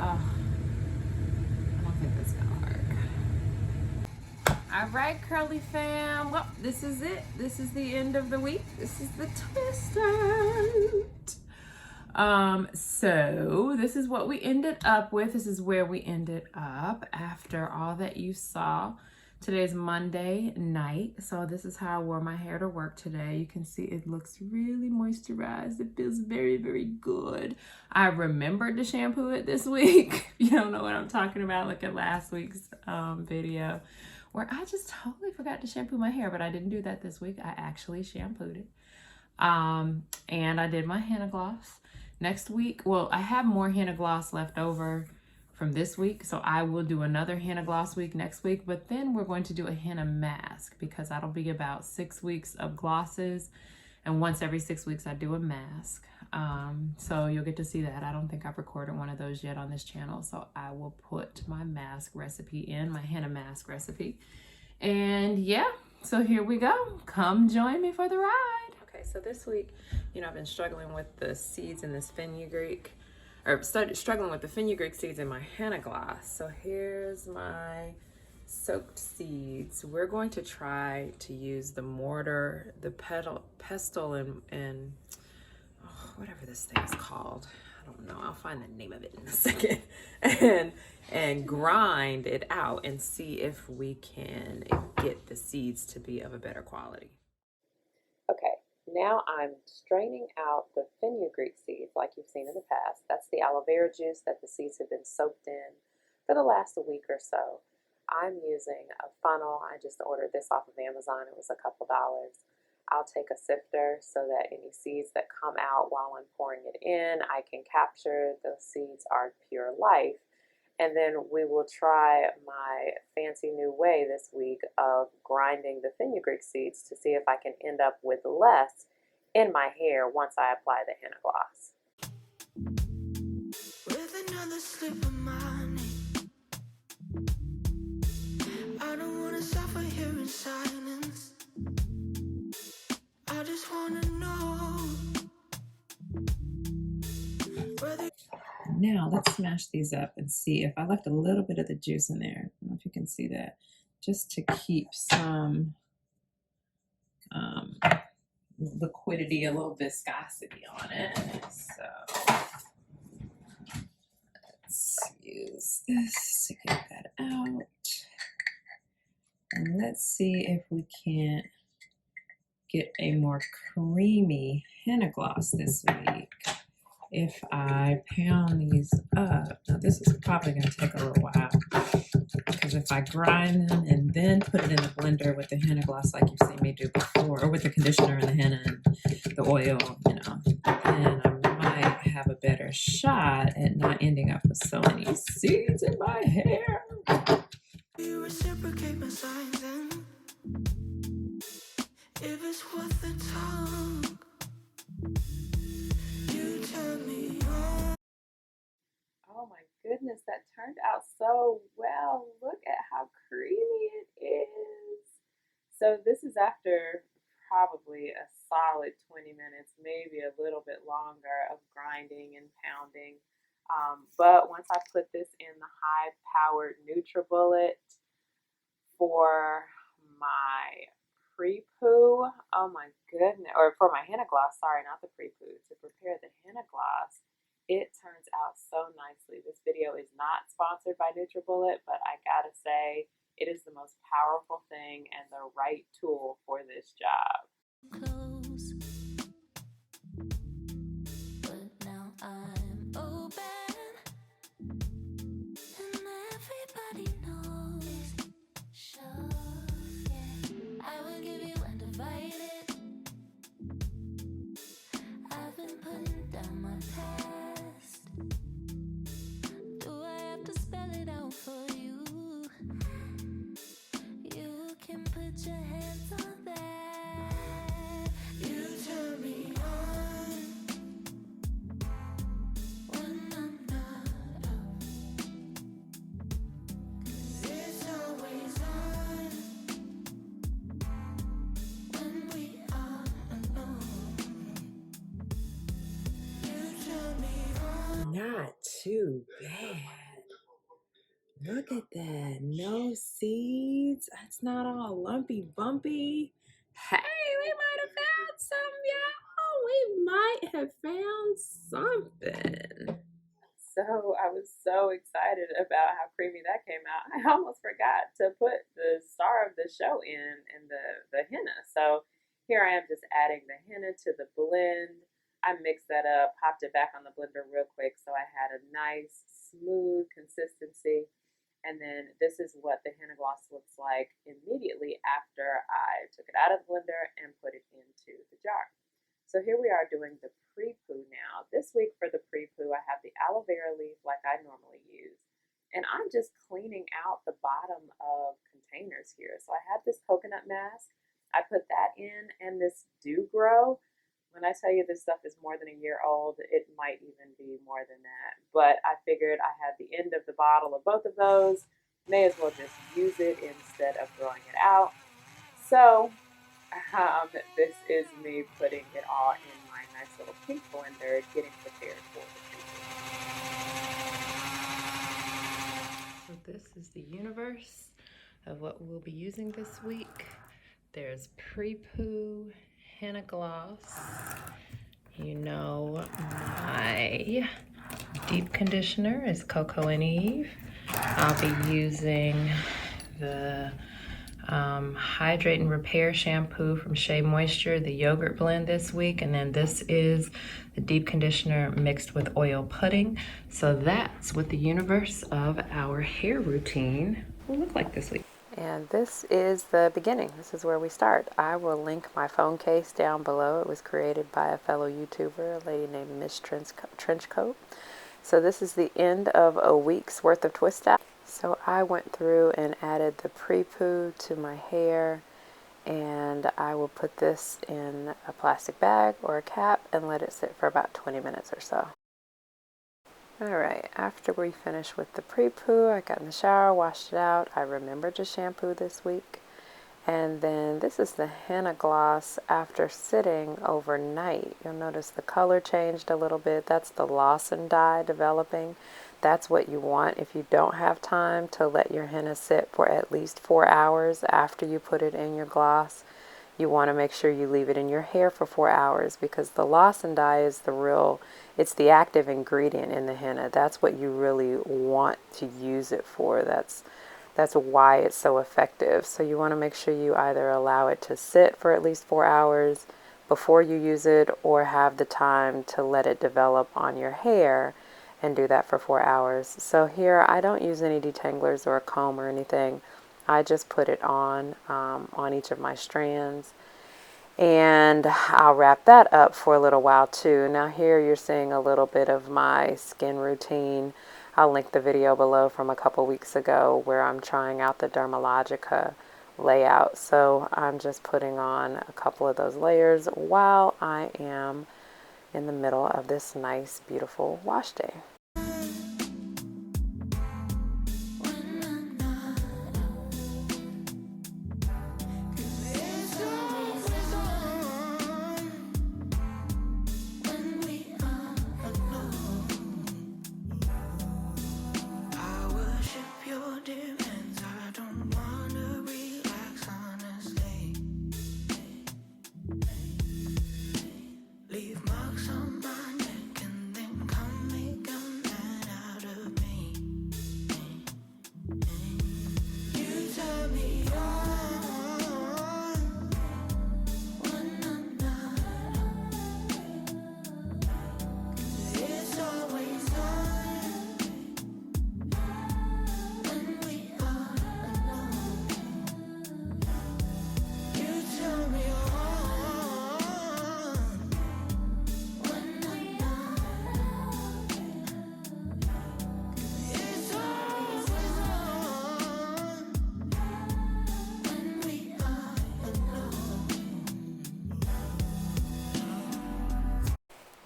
Oh, I don't think that's gonna work. All right, Curly fam. Well, this is it. This is the end of the week. This is the twist out. So this is what we ended up with. This is where we ended up after all that you saw. Today's Monday night. So this is how I wore my hair to work today. You can see it looks really moisturized. It feels very, very good. I remembered to shampoo it this week. If you don't know what I'm talking about, look at last week's video where I just totally forgot to shampoo my hair, but I didn't do that this week. I actually shampooed it. And I did my henna gloss. Next week, well, I have more henna gloss left over from this week, so I will do another henna gloss week next week, but then we're going to do a henna mask because that'll be about 6 weeks of glosses, and once every 6 weeks I do a mask. So you'll get to see that. I don't think I've recorded one of those yet on this channel, so I will put my mask recipe in, my henna mask recipe. And yeah, so here we go. Come join me for the ride. Okay, so this week, I've been struggling with the seeds in this fenugreek, or started struggling with the fenugreek seeds in my henna gloss. So here's my soaked seeds. We're going to try to use the mortar, the pestle, and whatever this thing is called. I don't know. I'll find the name of it in a second. and grind it out and see if we can get the seeds to be of a better quality. Okay, now I'm straining out the fenugreek seeds like you've seen in the past. That's the aloe vera juice that the seeds have been soaked in for the last week or so. I'm using a funnel. I just ordered this off of Amazon. It was a couple dollars. I'll take a sifter so that any seeds that come out while I'm pouring it in, I can capture. Those seeds are pure life. And then we will try my fancy new way this week of grinding the fenugreek seeds to see if I can end up with less in my hair once I apply the henna gloss. With another slip of money, I don't want to suffer here in silence. I just want to know whether... Now let's smash these up and see if I left a little bit of the juice in there. I don't know if you can see that, just to keep some liquidity, a little viscosity on it. So let's use this to get that out. And let's see if we can't get a more creamy henna gloss this week. If I pound these up, now this is probably going to take a little while, because if I grind them and then put it in the blender with the henna gloss like you've seen me do before, or with the conditioner and the henna and the oil, then I might have a better shot at not ending up with so many seeds in my hair. You reciprocate my signs, and if it's worth the talk, you turn me on. Oh my goodness, that turned out so well. Look at how creamy it is. So this is after probably a solid 20 minutes, maybe a little bit longer of grinding and pounding. But once I put this in the high-powered NutriBullet for my pre-poo, oh my goodness, or for my henna gloss, sorry, not the pre-poo, to prepare the henna gloss, it turns out so nicely. This video is not sponsored by NutriBullet, but I gotta say, it is the most powerful thing and the right tool for this job. Close, but now I'm open, and everybody knows. Sure, yeah, I will give you undivided. I've been putting down my past. Do I have to spell it out for you? You can put your hands on that. You too bad. Look at that. No seeds. It's not all lumpy bumpy. Hey, we might have found some, y'all. We might have found something. So I was so excited about how creamy that came out. I almost forgot to put the star of the show in the henna. So here I am just adding the henna to the blend. I mixed that up, popped it back on the blender real quick so I had a nice smooth consistency. And then this is what the henna gloss looks like immediately after I took it out of the blender and put it into the jar. So here we are doing the pre-poo now. This week for the pre-poo, I have the aloe vera leaf like I normally use. And I'm just cleaning out the bottom of containers here. So I have this coconut mask. I put that in, and this Do Grow. When I tell you this stuff is more than a year old, it might even be more than that. But I figured I had the end of the bottle of both of those. May as well just use it instead of throwing it out. So this is me putting it all in my nice little pink blender, getting prepared for the pre-poo. So this is the universe of what we'll be using this week. There's pre-poo, henna gloss. You know, my deep conditioner is Coco and Eve. I'll be using the Hydrate and Repair shampoo from Shea Moisture, the yogurt blend this week. And then this is the deep conditioner mixed with oil pudding. So that's what the universe of our hair routine will look like this week. And this is the beginning. This is where we start. I will link my phone case down below. It was created by a fellow YouTuber, a lady named Miss Trenchcoat. So this is the end of a week's worth of twist out. So I went through and added the pre-poo to my hair, and I will put this in a plastic bag or a cap and let it sit for about 20 minutes or so. Alright, after we finished with the pre-poo, I got in the shower, washed it out. I remembered to shampoo this week. And then this is the henna gloss after sitting overnight. You'll notice the color changed a little bit. That's the Lawson dye developing. That's what you want if you don't have time to let your henna sit for at least 4 hours after you put it in your gloss. You want to make sure you leave it in your hair for 4 hours, because the Lawson dye is it's the active ingredient in the henna. That's what you really want to use it for. That's why it's so effective. So you want to make sure you either allow it to sit for at least 4 hours before you use it, or have the time to let it develop on your hair and do that for 4 hours. So here I don't use any detanglers or a comb or anything. I just put it on each of my strands, and I'll wrap that up for a little while too. Now here you're seeing a little bit of my skin routine. I'll link the video below from a couple weeks ago where I'm trying out the Dermalogica layout. So I'm just putting on a couple of those layers while I am in the middle of this nice, beautiful wash day.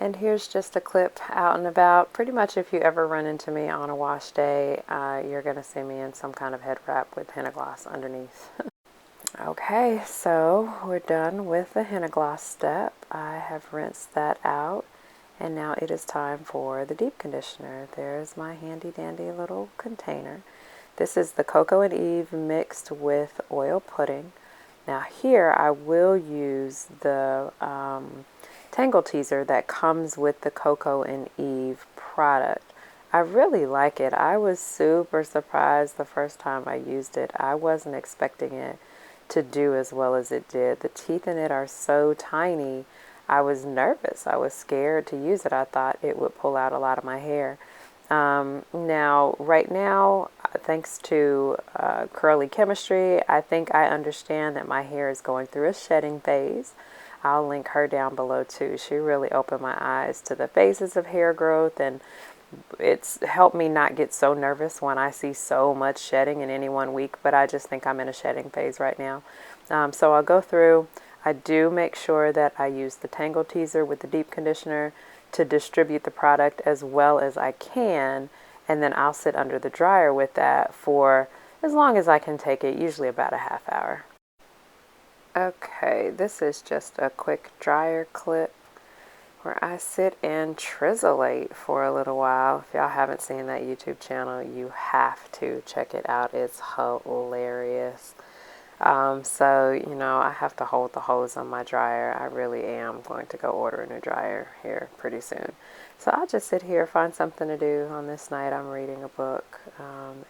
And here's just a clip out and about. Pretty much if you ever run into me on a wash day, you're going to see me in some kind of head wrap with henna gloss underneath. Okay, so we're done with the henna gloss step. I have rinsed that out, And now it is time for the deep conditioner. There's my handy dandy little container. This is the Cocoa and Eve mixed with oil pudding. Now here I will use the Tangle Teezer that comes with the Cocoa and Eve product. I really like it. I was super surprised the first time I used it. I wasn't expecting it to do as well as it did. The teeth in it are so tiny. I was nervous. I was scared to use it. I thought it would pull out a lot of my hair. Now, right now, thanks to Curly Chemistry, I think I understand that my hair is going through a shedding phase. I'll link her down below too. She really opened my eyes to the phases of hair growth, and it's helped me not get so nervous when I see so much shedding in any one week, but I just think I'm in a shedding phase right now. So I'll go through. I do make sure that I use the Tangle Teezer with the deep conditioner to distribute the product as well as I can, and then I'll sit under the dryer with that for as long as I can take it, usually about a half hour. Okay, this is just a quick dryer clip where I sit and trizzleate for a little while. If y'all haven't seen that YouTube channel, you have to check it out. It's hilarious. So, you know, I have to hold the hose on my dryer. I really am going to go order a new dryer here pretty soon. So I'll just sit here, find something to do on this night. I'm reading a book,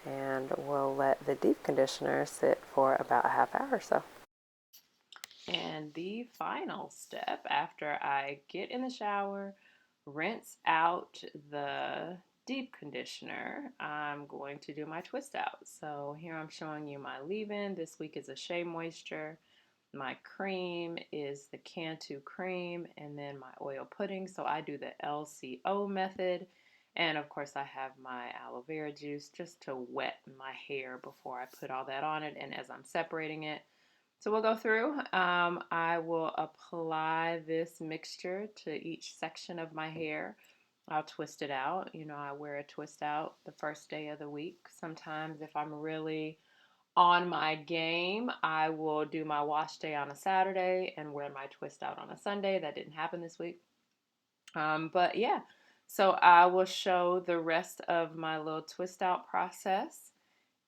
and we'll let the deep conditioner sit for about a half hour or so. And the final step after I get in the shower, rinse out the deep conditioner, I'm going to do my twist out. So here I'm showing you my leave-in. This week is a Shea Moisture. My cream is the Cantu cream, and then my oil pudding. So I do the LCO method. And of course I have my aloe vera juice just to wet my hair before I put all that on it and as I'm separating it. So we'll go through. I will apply this mixture to each section of my hair. I'll twist it out. You know, I wear a twist out the first day of the week. Sometimes if I'm really on my game, I will do my wash day on a Saturday and wear my twist out on a Sunday. That didn't happen this week. But yeah, so I will show the rest of my little twist out process.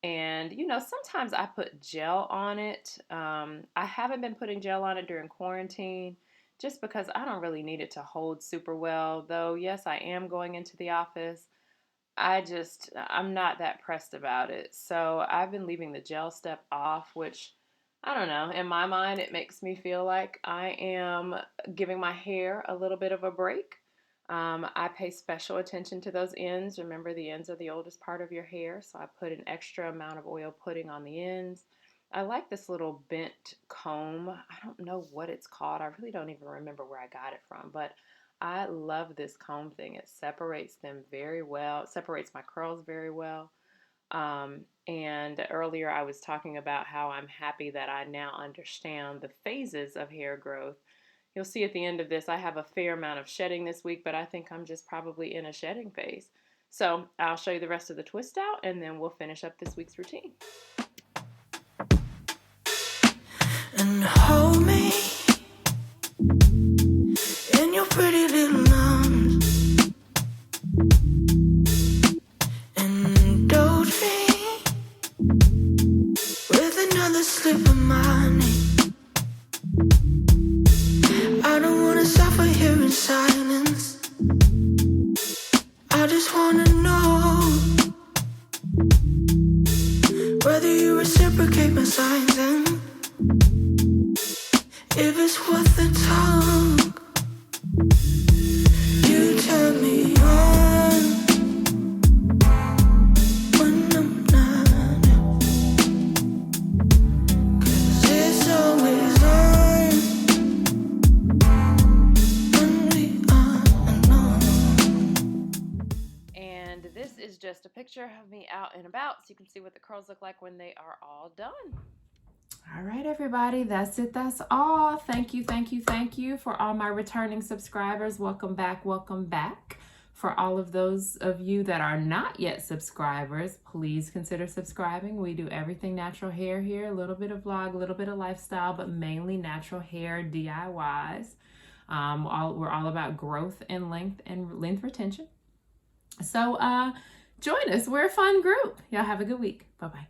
And, you know, sometimes I put gel on it. I haven't been putting gel on it during quarantine just because I don't really need it to hold super well. Though, yes, I am going into the office. I'm not that pressed about it. So I've been leaving the gel step off, which I don't know. In my mind, it makes me feel like I am giving my hair a little bit of a break. I pay special attention to those ends. Remember, the ends are the oldest part of your hair, so I put an extra amount of oil pudding on the ends. I like this little bent comb. I don't know what it's called. I really don't even remember where I got it from, but I love this comb thing. It separates them very well. It separates my curls very well. And earlier I was talking about how I'm happy that I now understand the phases of hair growth. You'll see at the end of this, I have a fair amount of shedding this week, but I think I'm just probably in a shedding phase. So I'll show you the rest of the twist out and then we'll finish up this week's routine. And hold me in your pretty little arms and indulge me with another slip of money. I don't wanna suffer here in silence. I just wanna know whether you reciprocate my signs and if it's worth the talk. You turn me on when I'm not, 'cause it's always on when we are alone. And this is just a picture of me out and about so you can see what the curls look like when they are all done. All right, everybody, that's it. That's all. Thank you for all my returning subscribers. Welcome back. For all of those of you that are not yet subscribers, please consider subscribing. We do everything natural hair here, a little bit of vlog, a little bit of lifestyle, but mainly natural hair DIYs. We're all about growth and length retention. So join us. We're a fun group. Y'all have a good week. Bye-bye.